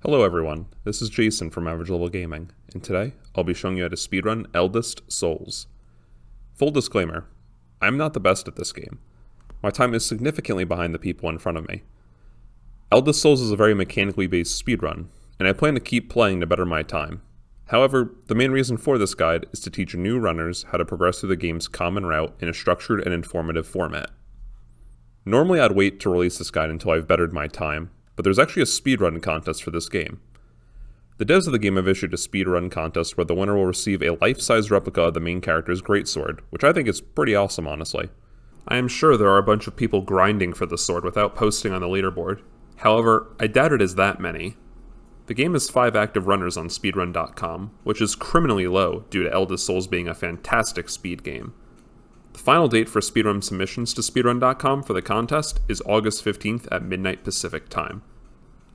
Hello everyone, this is Jason from Average Level Gaming, and today I'll be showing you how to speedrun Eldest Souls. Full disclaimer, I'm not the best at this game. My time is significantly behind the people in front of me. Eldest Souls is a very mechanically based speedrun, and I plan to keep playing to better my time. However, the main reason for this guide is to teach new runners how to progress through the game's common route in a structured and informative format. Normally I'd wait to release this guide until I've bettered my time, but there's actually a speedrun contest for this game. The devs of the game have issued a speedrun contest where the winner will receive a life-size replica of the main character's greatsword, which I think is pretty awesome, honestly. I am sure there are a bunch of people grinding for the sword without posting on the leaderboard. However, I doubt it is that many. The game has 5 active runners on speedrun.com, which is criminally low due to Eldest Souls being a fantastic speed game. The final date for speedrun submissions to speedrun.com for the contest is August 15th at midnight Pacific time.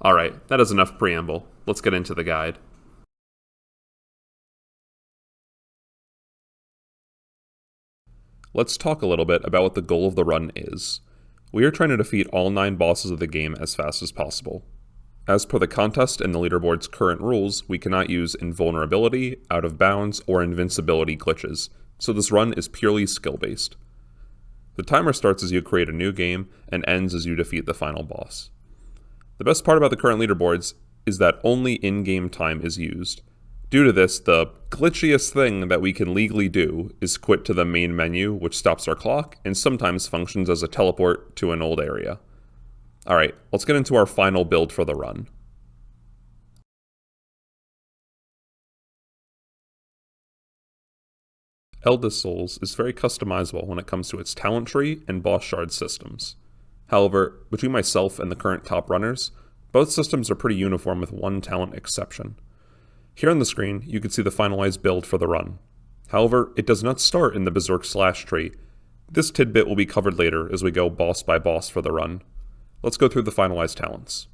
Alright, that is enough preamble. Let's get into the guide. Let's talk a little bit about what the goal of the run is. We are trying to defeat all 9 bosses of the game as fast as possible. As per the contest and the leaderboard's current rules, we cannot use invulnerability, out of bounds, or invincibility glitches, so this run is purely skill-based. The timer starts as you create a new game and ends as you defeat the final boss. The best part about the current leaderboards is that only in-game time is used. Due to this, the glitchiest thing that we can legally do is quit to the main menu, which stops our clock and sometimes functions as a teleport to an old area. Alright, let's get into our final build for the run. Eldest Souls is very customizable when it comes to its talent tree and boss shard systems. However, between myself and the current top runners, both systems are pretty uniform with one talent exception. Here on the screen, you can see the finalized build for the run. However, it does not start in the Berserk Slash tree. This tidbit will be covered later as we go boss by boss for the run. Let's go through the finalized talents.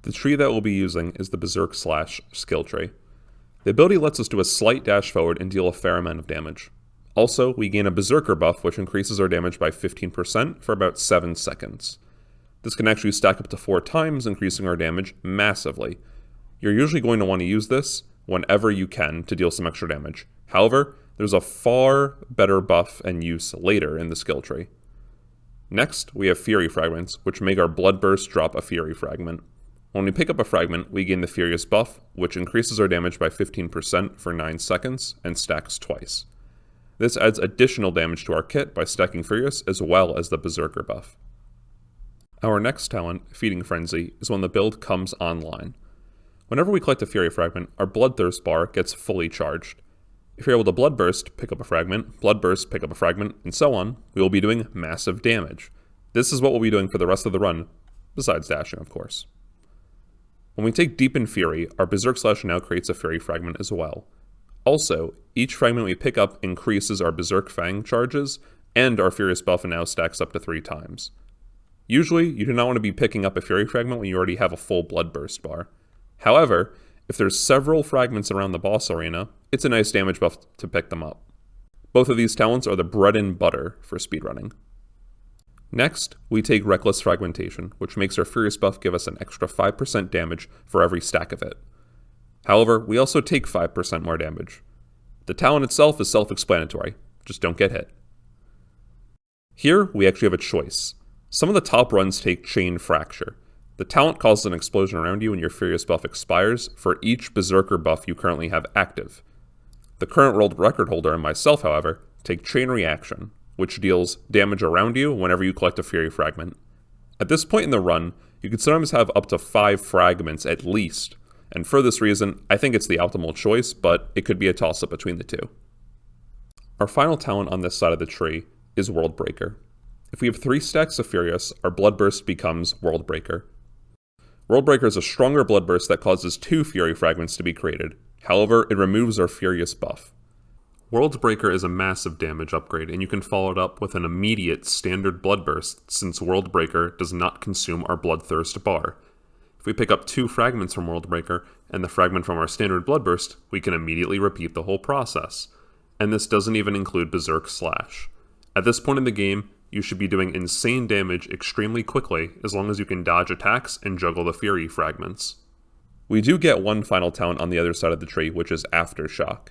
The tree that we'll be using is the Berserk Slash skill tree. The ability lets us do a slight dash forward and deal a fair amount of damage. Also, we gain a Berserker buff which increases our damage by 15% for about 7 seconds. This can actually stack up to 4 times, increasing our damage massively. You're usually going to want to use this whenever you can to deal some extra damage. However, there's a far better buff and use later in the skill tree. Next, we have Fury Fragments, which make our Blood Burst drop a Fury Fragment. When we pick up a fragment, we gain the Furious buff, which increases our damage by 15% for 9 seconds and stacks twice. This adds additional damage to our kit by stacking Furious as well as the Berserker buff. Our next talent, Feeding Frenzy, is when the build comes online. Whenever we collect a Fury Fragment, our Bloodthirst bar gets fully charged. If you're able to Blood Burst, pick up a fragment, Blood Burst, pick up a fragment, and so on, we will be doing massive damage. This is what we'll be doing for the rest of the run, besides dashing, of course. When we take Deepen Fury, our Berserk Slash now creates a Fury Fragment as well. Also, each fragment we pick up increases our Berserk Fang charges, and our Furious buff now stacks up to 3 times. Usually, you do not want to be picking up a Fury Fragment when you already have a full Blood Burst bar. However, if there's several fragments around the boss arena, it's a nice damage buff to pick them up. Both of these talents are the bread and butter for speedrunning. Next, we take Reckless Fragmentation, which makes our Furious buff give us an extra 5% damage for every stack of it. However, we also take 5% more damage. The talent itself is self-explanatory, just don't get hit. Here, we actually have a choice. Some of the top runs take Chain Fracture. The talent causes an explosion around you when your Furious buff expires for each Berserker buff you currently have active. The current world record holder and myself, however, take Chain Reaction, which deals damage around you whenever you collect a Fury Fragment. At this point in the run, you can sometimes have up to 5 fragments at least, and for this reason, I think it's the optimal choice, but it could be a toss-up between the two. Our final talent on this side of the tree is World Breaker. If we have 3 stacks of Furious, our Blood Burst becomes World Breaker. World Breaker is a stronger Blood Burst that causes 2 Fury Fragments to be created. However, it removes our Furious buff. World Breaker is a massive damage upgrade, and you can follow it up with an immediate standard Blood Burst, since World Breaker does not consume our Bloodthirst bar. If we pick up 2 fragments from World Breaker, and the fragment from our standard Blood Burst, we can immediately repeat the whole process. And this doesn't even include Berserk Slash. At this point in the game, you should be doing insane damage extremely quickly, as long as you can dodge attacks and juggle the Fury Fragments. We do get one final talent on the other side of the tree, which is Aftershock.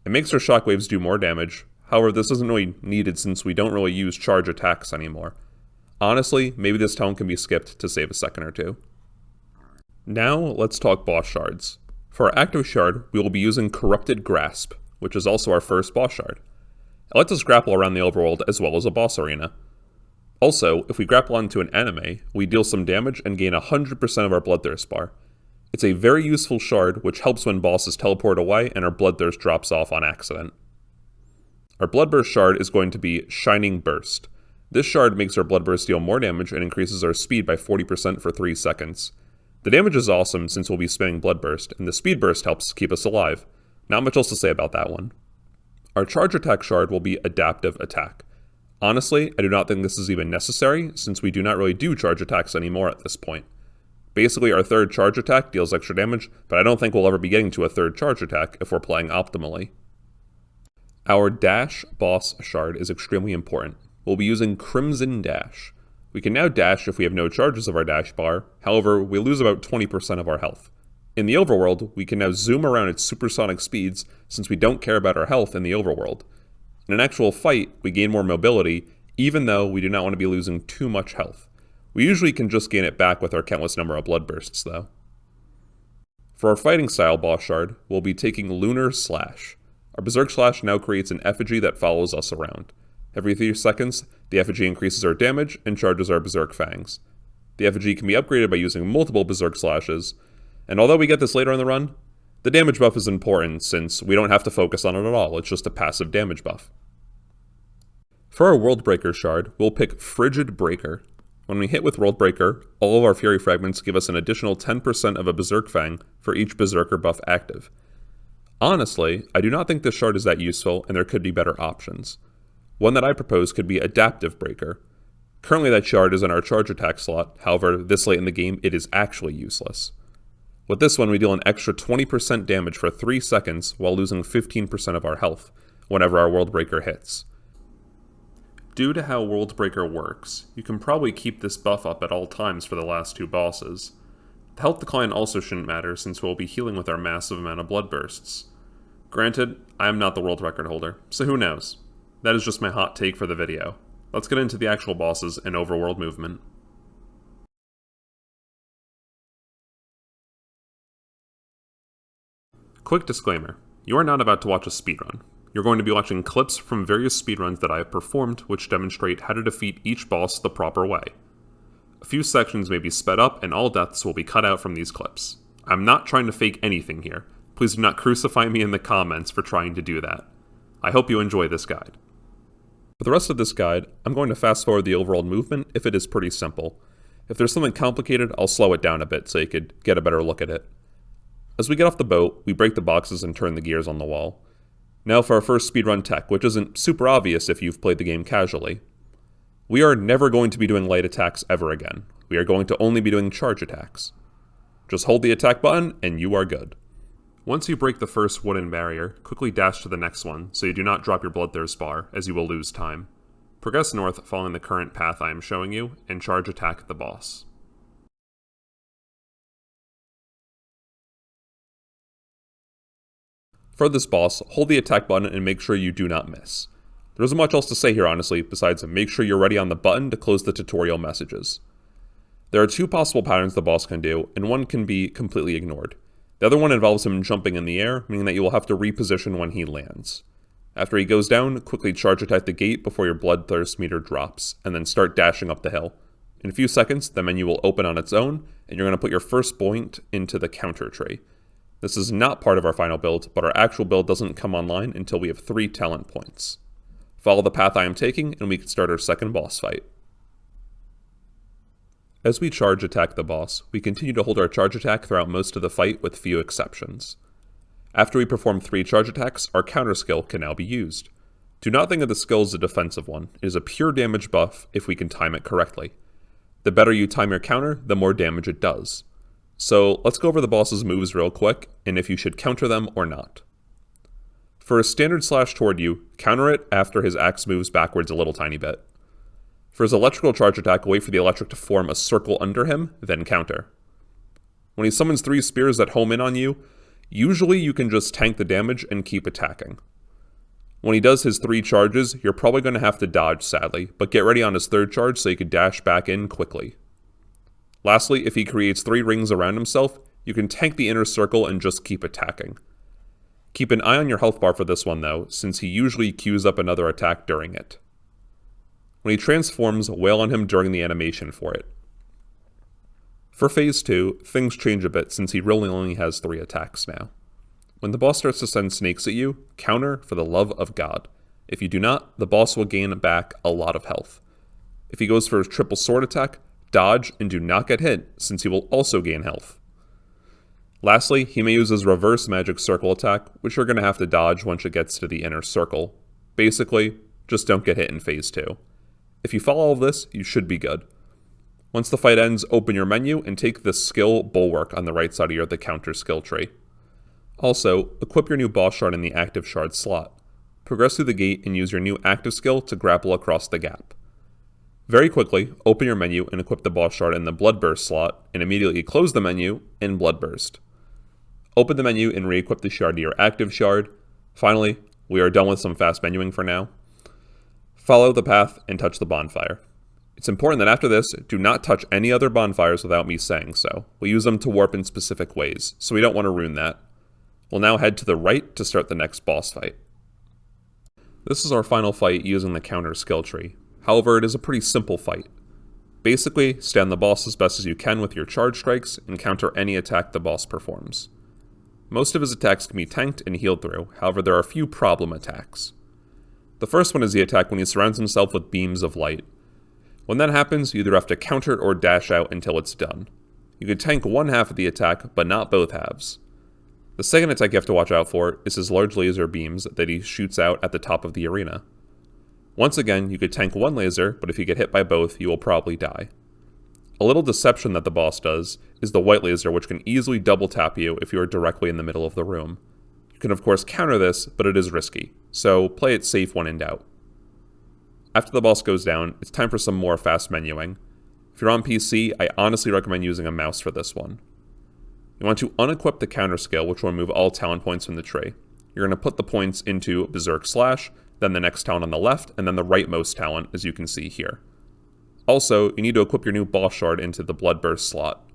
It makes our shockwaves do more damage, however this isn't really needed since we don't really use charge attacks anymore. Honestly, maybe this talent can be skipped to save a second or two. Now, let's talk boss shards. For our active shard, we will be using Corrupted Grasp, which is also our first boss shard. It lets us grapple around the overworld as well as a boss arena. Also, if we grapple onto an enemy, we deal some damage and gain 100% of our Bloodthirst bar. It's a very useful shard which helps when bosses teleport away and our Bloodthirst drops off on accident. Our Bloodburst shard is going to be Shining Burst. This shard makes our Bloodburst deal more damage and increases our speed by 40% for 3 seconds. The damage is awesome since we'll be spamming Bloodburst, and the Speed Burst helps keep us alive. Not much else to say about that one. Our Charge Attack shard will be Adaptive Attack. Honestly, I do not think this is even necessary, since we do not really do charge attacks anymore at this point. Basically, our third charge attack deals extra damage, but I don't think we'll ever be getting to a third charge attack if we're playing optimally. Our Dash boss shard is extremely important. We'll be using Crimson Dash. We can now dash if we have no charges of our dash bar, however, we lose about 20% of our health. In the overworld, we can now zoom around at supersonic speeds since we don't care about our health in the overworld. In an actual fight, we gain more mobility, even though we do not want to be losing too much health. We usually can just gain it back with our countless number of bloodbursts, though. For our fighting style boss shard, we'll be taking Lunar Slash. Our Berserk Slash now creates an effigy that follows us around. Every 3 seconds, the effigy increases our damage and charges our Berserk Fangs. The effigy can be upgraded by using multiple Berserk Slashes, and although we get this later in the run, the damage buff is important since we don't have to focus on it at all, it's just a passive damage buff. For our World Breaker shard, we'll pick Frigid Breaker. When we hit with World Breaker, all of our Fury Fragments give us an additional 10% of a Berserk Fang for each Berserker buff active. Honestly, I do not think this shard is that useful and there could be better options. One that I propose could be Adaptive Breaker. Currently that shard is in our charge attack slot, however, this late in the game it is actually useless. With this one we deal an extra 20% damage for 3 seconds while losing 15% of our health whenever our World Breaker hits. Due to how World Breaker works, you can probably keep this buff up at all times for the last 2 bosses. The health decline also shouldn't matter since we'll be healing with our massive amount of blood bursts. Granted, I am not the world record holder, so who knows? That is just my hot take for the video. Let's get into the actual bosses and overworld movement. Quick disclaimer, you are not about to watch a speedrun. You're going to be watching clips from various speedruns that I have performed which demonstrate how to defeat each boss the proper way. A few sections may be sped up and all deaths will be cut out from these clips. I'm not trying to fake anything here. Please do not crucify me in the comments for trying to do that. I hope you enjoy this guide. For the rest of this guide, I'm going to fast forward the overall movement if it is pretty simple. If there's something complicated, I'll slow it down a bit so you could get a better look at it. As we get off the boat, we break the boxes and turn the gears on the wall. Now for our first speedrun tech, which isn't super obvious if you've played the game casually. We are never going to be doing light attacks ever again. We are going to only be doing charge attacks. Just hold the attack button and you are good. Once you break the first wooden barrier, quickly dash to the next one so you do not drop your Bloodthirst bar, as you will lose time. Progress north following the current path I am showing you, and charge attack the boss. For this boss, hold the attack button and make sure you do not miss. There isn't much else to say here honestly, besides make sure you're ready on the button to close the tutorial messages. There are 2 possible patterns the boss can do, and one can be completely ignored. The other one involves him jumping in the air, meaning that you will have to reposition when he lands. After he goes down, quickly charge attack the gate before your Bloodthirst meter drops, and then start dashing up the hill. In a few seconds, the menu will open on its own, and you're going to put your first point into the counter tree. This is not part of our final build, but our actual build doesn't come online until we have 3 talent points. Follow the path I am taking, and we can start our second boss fight. As we charge attack the boss, we continue to hold our charge attack throughout most of the fight with few exceptions. After we perform 3 charge attacks, our counter skill can now be used. Do not think of the skill as a defensive one, it is a pure damage buff if we can time it correctly. The better you time your counter, the more damage it does. So let's go over the boss's moves real quick, and if you should counter them or not. For a standard slash toward you, counter it after his axe moves backwards a little tiny bit. For his electrical charge attack, wait for the electric to form a circle under him, then counter. When he summons 3 spears that home in on you, usually you can just tank the damage and keep attacking. When he does his 3 charges, you're probably going to have to dodge, sadly, but get ready on his 3rd charge so you can dash back in quickly. Lastly, if he creates 3 rings around himself, you can tank the inner circle and just keep attacking. Keep an eye on your health bar for this one though, since he usually queues up another attack during it. When he transforms, wail on him during the animation for it. For Phase 2, things change a bit since he really only has 3 attacks now. When the boss starts to send snakes at you, counter for the love of God. If you do not, the boss will gain back a lot of health. If he goes for his triple sword attack, dodge and do not get hit, since he will also gain health. Lastly, he may use his reverse magic circle attack, which you're going to have to dodge once it gets to the inner circle. Basically, just don't get hit in Phase 2. If you follow all of this, you should be good. Once the fight ends, open your menu and take the skill bulwark on the right side of the counter skill tree. Also, equip your new boss shard in the active shard slot. Progress through the gate and use your new active skill to grapple across the gap. Very quickly, open your menu and equip the boss shard in the Bloodburst slot, and immediately close the menu in Bloodburst. Open the menu and re-equip the shard to your active shard. Finally, we are done with some fast menuing for now. Follow the path and touch the bonfire. It's important that after this, do not touch any other bonfires without me saying so. We'll use them to warp in specific ways, so we don't want to ruin that. We'll now head to the right to start the next boss fight. This is our final fight using the counter skill tree. However, it is a pretty simple fight. Basically, stand the boss as best as you can with your charge strikes and counter any attack the boss performs. Most of his attacks can be tanked and healed through, however there are a few problem attacks. The first one is the attack when he surrounds himself with beams of light. When that happens, you either have to counter it or dash out until it's done. You can tank one half of the attack, but not both halves. The second attack you have to watch out for is his large laser beams that he shoots out at the top of the arena. Once again, you could tank one laser, but if you get hit by both, you will probably die. A little deception that the boss does is the white laser, which can easily double tap you if you are directly in the middle of the room. You can of course counter this, but it is risky, so play it safe when in doubt. After the boss goes down, it's time for some more fast menuing. If you're on PC, I honestly recommend using a mouse for this one. You want to unequip the counter skill, which will remove all talent points from the tree. You're going to put the points into Berserk Slash, then the next talent on the left, and then the rightmost talent, as you can see here. Also, you need to equip your new boss shard into the Bloodburst slot.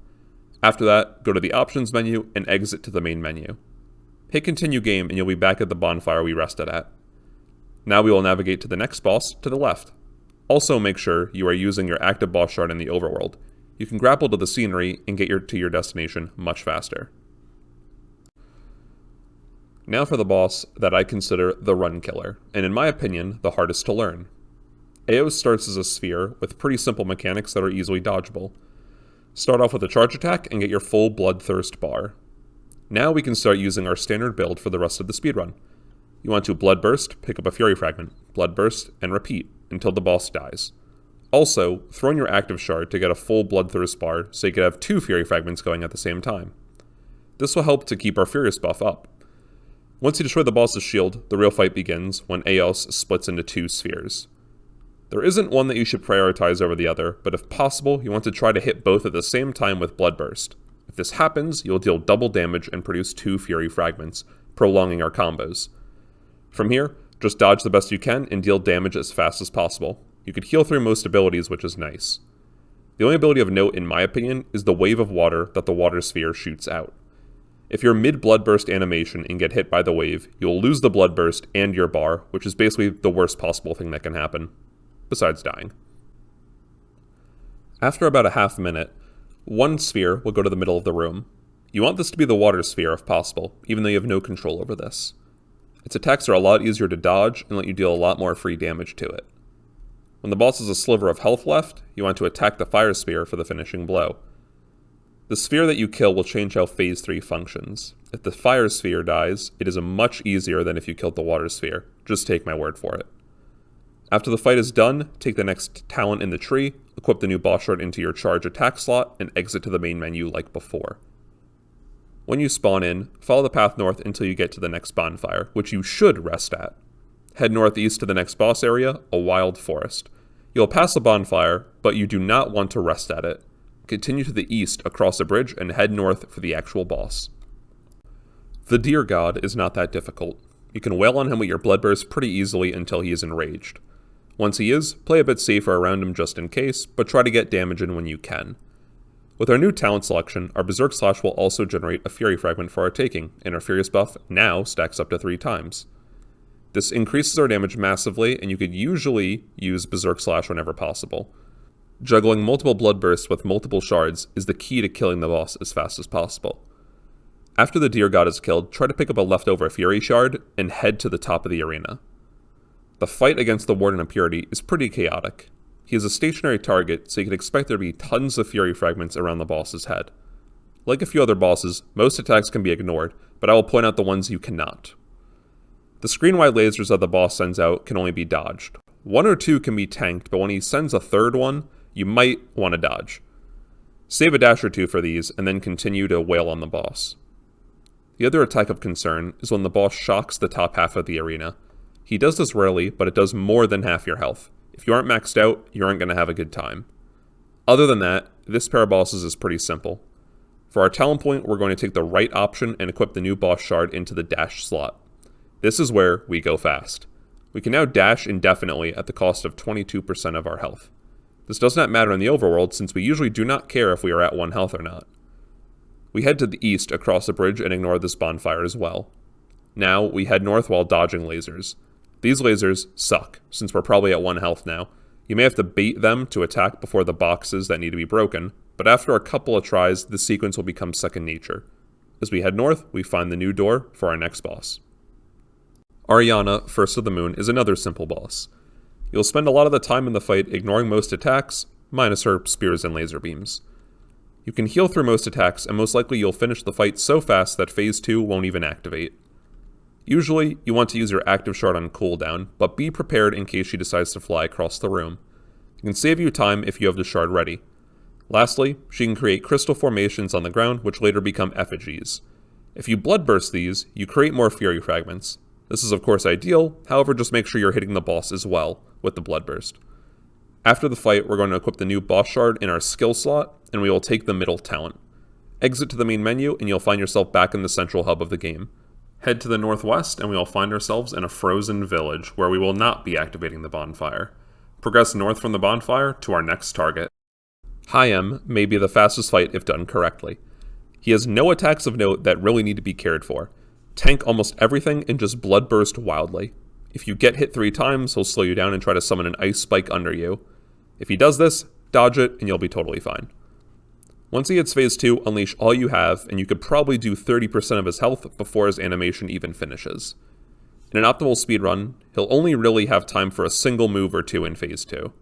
After that, go to the options menu and exit to the main menu. Hit continue game and you'll be back at the bonfire we rested at. Now we will navigate to the next boss to the left. Also make sure you are using your active boss shard in the overworld. You can grapple to the scenery and get to your destination much faster. Now for the boss that I consider the run killer, and in my opinion, the hardest to learn. Eos starts as a sphere with pretty simple mechanics that are easily dodgeable. Start off with a charge attack and get your full Bloodthirst bar. Now we can start using our standard build for the rest of the speedrun. You want to Bloodburst, pick up a Fury Fragment, Bloodburst, and repeat until the boss dies. Also, throw in your active shard to get a full Bloodthirst bar so you can have 2 Fury Fragments going at the same time. This will help to keep our Furious buff up. Once you destroy the boss's shield, the real fight begins when Eos splits into 2 spheres. There isn't one that you should prioritize over the other, but if possible, you want to try to hit both at the same time with Bloodburst. If this happens, you'll deal double damage and produce 2 Fury Fragments, prolonging our combos. From here, just dodge the best you can and deal damage as fast as possible. You could heal through most abilities, which is nice. The only ability of note, in my opinion, is the wave of water that the water sphere shoots out. If you're mid-Bloodburst animation and get hit by the wave, you'll lose the Bloodburst and your bar, which is basically the worst possible thing that can happen, besides dying. After about a half minute, one sphere will go to the middle of the room. You want this to be the water sphere if possible, even though you have no control over this. Its attacks are a lot easier to dodge and let you deal a lot more free damage to it. When the boss has a sliver of health left, you want to attack the fire sphere for the finishing blow. The sphere that you kill will change how Phase 3 functions. If the fire sphere dies, it is much easier than if you killed the water sphere. Just take my word for it. After the fight is done, take the next talent in the tree, equip the new boss shard into your charge attack slot, and exit to the main menu like before. When you spawn in, follow the path north until you get to the next bonfire, which you should rest at. Head northeast to the next boss area, a wild forest. You'll pass a bonfire, but you do not want to rest at it. continue to the east across a bridge and head north for the actual boss. The Deer God is not that difficult. You can wail on him with your Bloodburst pretty easily until he is enraged. Once he is, play a bit safer around him just in case, but try to get damage in when you can. With our new talent selection, our Berserk Slash will also generate a Fury Fragment for our taking, and our Furious buff now stacks up to 3 times. This increases our damage massively, and you could usually use Berserk Slash whenever possible. Juggling multiple Bloodbursts with multiple shards is the key to killing the boss as fast as possible. After the Deer God is killed, try to pick up a leftover Fury Shard and head to the top of the arena. The fight against the Warden of Purity is pretty chaotic. He is a stationary target, so you can expect there to be tons of Fury Fragments around the boss's head. Like a few other bosses, most attacks can be ignored, but I will point out the ones you cannot. The screen-wide lasers that the boss sends out can only be dodged. 1 or 2 can be tanked, but when he sends a third one, you might want to dodge. Save a dash or 2 for these, and then continue to wail on the boss. The other attack of concern is when the boss shocks the top half of the arena. He does this rarely, but it does more than half your health. If you aren't maxed out, you aren't going to have a good time. Other than that, this pair of bosses is pretty simple. For our talent point, we're going to take the right option and equip the new boss shard into the dash slot. This is where we go fast. We can now dash indefinitely at the cost of 22% of our health. This does not matter in the overworld since we usually do not care if we are at 1 health or not. We head to the east across the bridge and ignore this bonfire as well. Now, we head north while dodging lasers. These lasers suck, since we're probably at 1 health now. You may have to bait them to attack before the boxes that need to be broken, but after a couple of tries, the sequence will become second nature. As we head north, we find the new door for our next boss. Ariana, First of the Moon, is another simple boss. You'll spend a lot of the time in the fight ignoring most attacks, minus her spears and laser beams. You can heal through most attacks, and most likely you'll finish the fight so fast that Phase 2 won't even activate. Usually, you want to use your active shard on cooldown, but be prepared in case she decides to fly across the room. It can save you time if you have the shard ready. Lastly, she can create crystal formations on the ground which later become effigies. If you bloodburst these, you create more Fury Fragments. This is of course ideal, however just make sure you're hitting the boss as well with the bloodburst. After the fight, we're going to equip the new boss shard in our skill slot, and we will take the middle talent. Exit to the main menu and you'll find yourself back in the central hub of the game. Head to the northwest and we will find ourselves in a frozen village where we will not be activating the bonfire. Progress north from the bonfire to our next target. Hayam may be the fastest fight if done correctly. He has no attacks of note that really need to be cared for. Tank almost everything and just bloodburst wildly. If you get hit 3 times, he'll slow you down and try to summon an ice spike under you. If he does this, dodge it and you'll be totally fine. Once he hits Phase 2, unleash all you have, and you could probably do 30% of his health before his animation even finishes. In an optimal speedrun, he'll only really have time for a single move or 2 in Phase 2.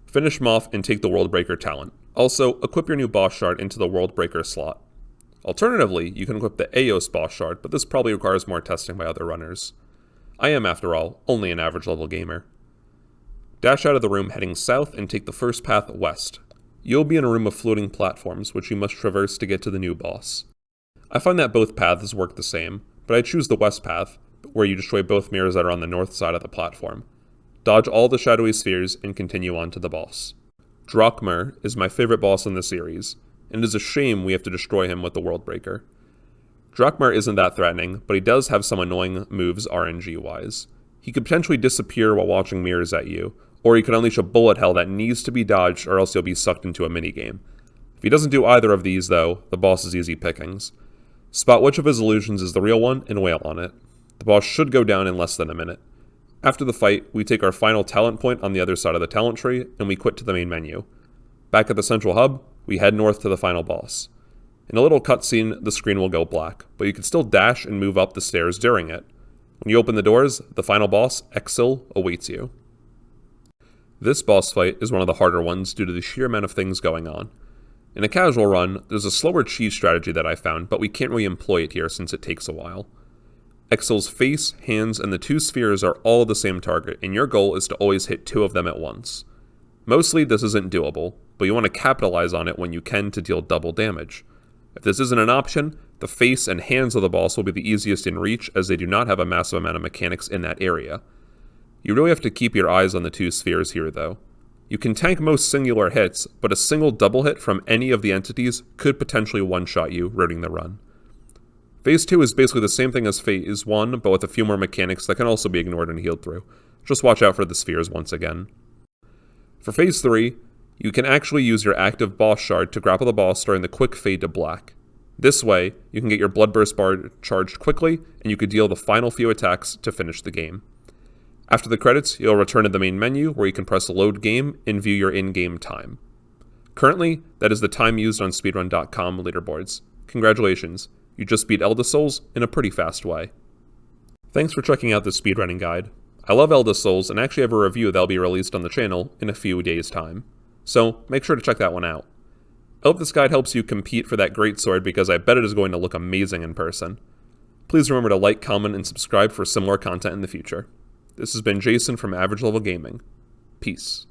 Finish him off and take the Worldbreaker talent. Also, equip your new boss shard into the Worldbreaker slot. Alternatively, you can equip the Eos boss shard, but this probably requires more testing by other runners. I am, after all, only an average level gamer. Dash out of the room heading south and take the first path west. You'll be in a room of floating platforms which you must traverse to get to the new boss. I find that both paths work the same, but I choose the west path, where you destroy both mirrors that are on the north side of the platform. Dodge all the shadowy spheres and continue on to the boss. Drakmar is my favorite boss in the series, and it is a shame we have to destroy him with the Worldbreaker. Drakmar isn't that threatening, but he does have some annoying moves RNG-wise. He could potentially disappear while watching mirrors at you, or he could unleash a bullet hell that needs to be dodged or else you'll be sucked into a minigame. If he doesn't do either of these though, the boss is easy pickings. Spot which of his illusions is the real one and wail on it. The boss should go down in less than a minute. After the fight, we take our final talent point on the other side of the talent tree, and we quit to the main menu. Back at the central hub, we head north to the final boss. In a little cutscene, the screen will go black, but you can still dash and move up the stairs during it. When you open the doors, the final boss, Exil, awaits you. This boss fight is one of the harder ones due to the sheer amount of things going on. In a casual run, there's a slower cheese strategy that I found, but we can't really employ it here since it takes a while. Exil's face, hands, and the 2 spheres are all the same target, and your goal is to always hit 2 of them at once. Mostly this isn't doable, but you want to capitalize on it when you can to deal double damage. If this isn't an option, the face and hands of the boss will be the easiest in reach as they do not have a massive amount of mechanics in that area. You really have to keep your eyes on the 2 spheres here though. You can tank most singular hits, but a single double hit from any of the entities could potentially one-shot you, ruining the run. Phase 2 is basically the same thing as Phase 1, but with a few more mechanics that can also be ignored and healed through. Just watch out for the spheres once again. For Phase 3, you can actually use your active boss shard to grapple the boss during the quick fade to black. This way, you can get your Bloodburst bar charged quickly, and you could deal the final few attacks to finish the game. After the credits, you'll return to the main menu where you can press load game and view your in-game time. Currently, that is the time used on speedrun.com leaderboards. Congratulations, you just beat Eldest Souls in a pretty fast way. Thanks for checking out this speedrunning guide. I love Eldest Souls and actually have a review that'll be released on the channel in a few days' time. So make sure to check that one out. I hope this guide helps you compete for that great sword because I bet it is going to look amazing in person. Please remember to like, comment, and subscribe for similar content in the future. This has been Jason from Average Level Gaming. Peace.